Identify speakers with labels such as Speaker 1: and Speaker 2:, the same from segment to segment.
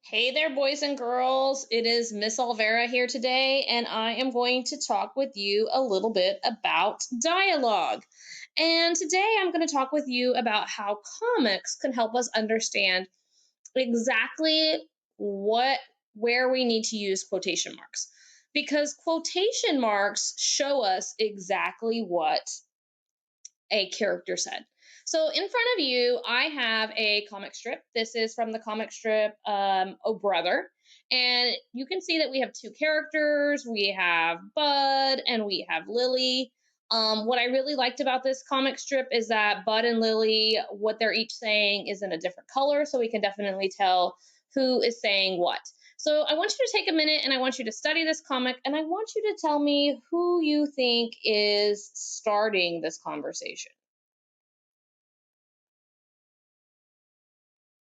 Speaker 1: Hey there, boys and girls. It is Miss Olvera here today, and I am going to talk with you a little bit about dialogue. And today I'm going to talk with you about how comics can help us understand exactly what where we need to use quotation marks. Because quotation marks show us exactly what a character said. So in front of you, I have a comic strip. This is from the comic strip Oh Brother. And you can see that we have two characters. We have Bud and we have Lily. What I really liked about this comic strip is that Bud and Lily, what they're each saying is in a different color, so we can definitely tell who is saying what. So I want you to take a minute and I want you to study this comic and I want you to tell me who you think is starting this conversation.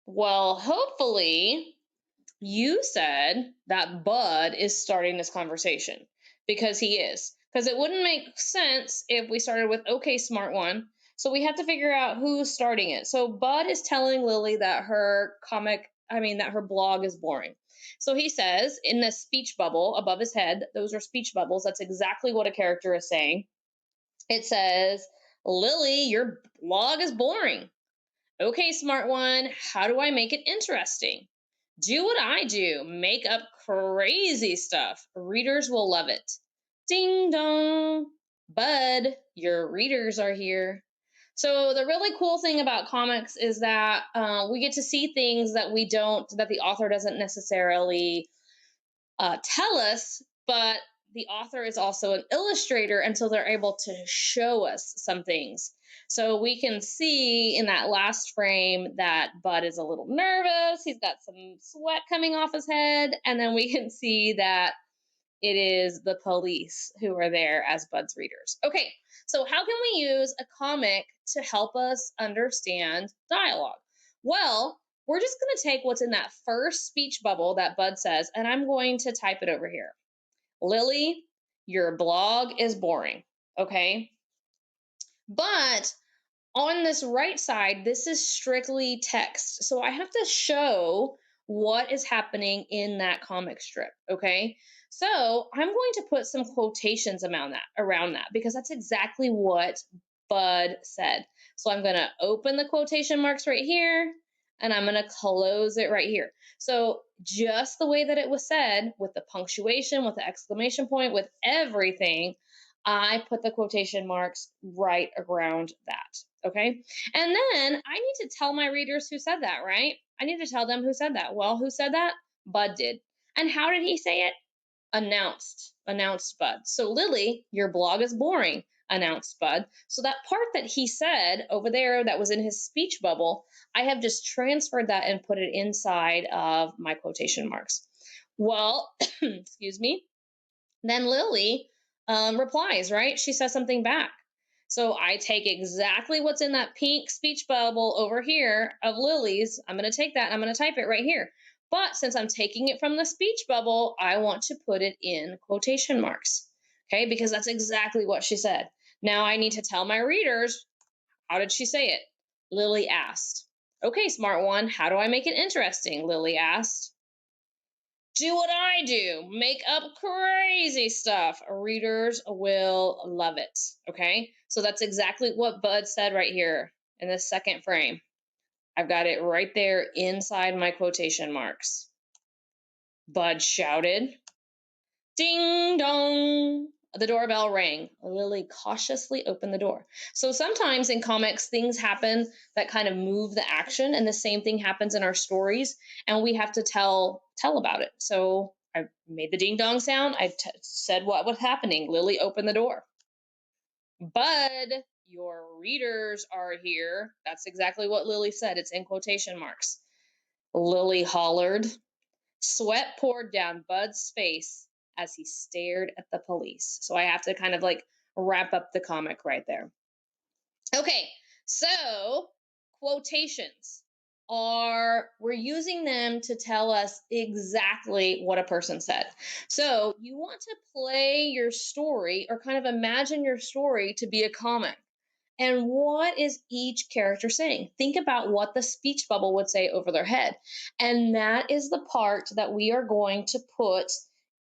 Speaker 1: Well, hopefully you said that Bud is starting this conversation because he is. Because it wouldn't make sense if we started with, okay, smart one. So we have to figure out who's starting it. So Bud is telling Lily that that her blog is boring. So he says in the speech bubble above his head, those are speech bubbles. That's exactly what a character is saying. It says, Lily, your blog is boring. Okay, smart one, how do I make it interesting? Do what I do, make up crazy stuff. Readers will love it. Ding dong. Bud, your readers are here. So the really cool thing about comics is that we get to see things that the author doesn't necessarily tell us, but the author is also an illustrator, and so they're able to show us some things. So we can see in that last frame that Bud is a little nervous. He's got some sweat coming off his head, and then we can see that it is the police who are there as Bud's readers. Okay, so how can we use a comic to help us understand dialogue? Well, we're just going to take what's in that first speech bubble that Bud says, and I'm going to type it over here. Lily, your blog is boring. Okay. But on this right side, this is strictly text. So I have to show what is happening in that comic strip. Okay. So I'm going to put some quotations around that because that's exactly what Bud said. So I'm going to open the quotation marks right here and I'm going to close it right here. So just the way that it was said, with the punctuation, with the exclamation point, with everything, I put the quotation marks right around that. Okay. And then I need to tell my readers who said that, right? I need to tell them who said that. Well, who said that? Bud did. And how did he say it? Announced Bud. So Lily, your blog is boring, announced Bud. So that part that he said over there that was in his speech bubble, I have just transferred that and put it inside of my quotation marks. Well, excuse me. Then Lily replies, right? She says something back. So I take exactly what's in that pink speech bubble over here of Lily's. I'm going to take that and I'm going to type it right here. But since I'm taking it from the speech bubble, I want to put it in quotation marks. Okay, because that's exactly what she said. Now I need to tell my readers, how did she say it? Lily asked. Okay, smart one, how do I make it interesting? Lily asked. Do what I do, make up crazy stuff. Readers will love it. Okay, so that's exactly what Bud said right here in this second frame. I've got it right there inside my quotation marks. Bud shouted. Ding dong. The doorbell rang. Lily cautiously opened the door. So sometimes in comics, things happen that kind of move the action, and the same thing happens in our stories, and we have to tell about it. So I made the ding dong sound. Said what was happening. Lily opened the door. Bud, your readers are here. That's exactly what Lily said. It's in quotation marks. Lily hollered. Sweat poured down Bud's face as he stared at the police. So I have to kind of like wrap up the comic right there. Okay, so quotations we're using them to tell us exactly what a person said. So you want to play your story or kind of imagine your story to be a comic. And what is each character saying? Think about what the speech bubble would say over their head. And that is the part that we are going to put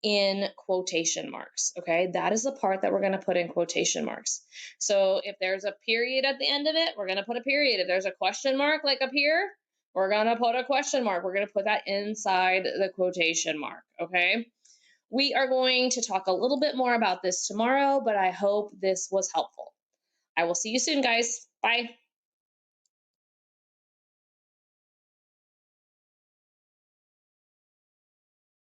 Speaker 1: in quotation marks. Okay. That is the part that we're going to put in quotation marks. So if there's a period at the end of it, we're going to put a period. If there's a question mark like up here, we're going to put a question mark. We're going to put that inside the quotation mark. Okay. We are going to talk a little bit more about this tomorrow, but I hope this was helpful. I will see you soon, guys. Bye.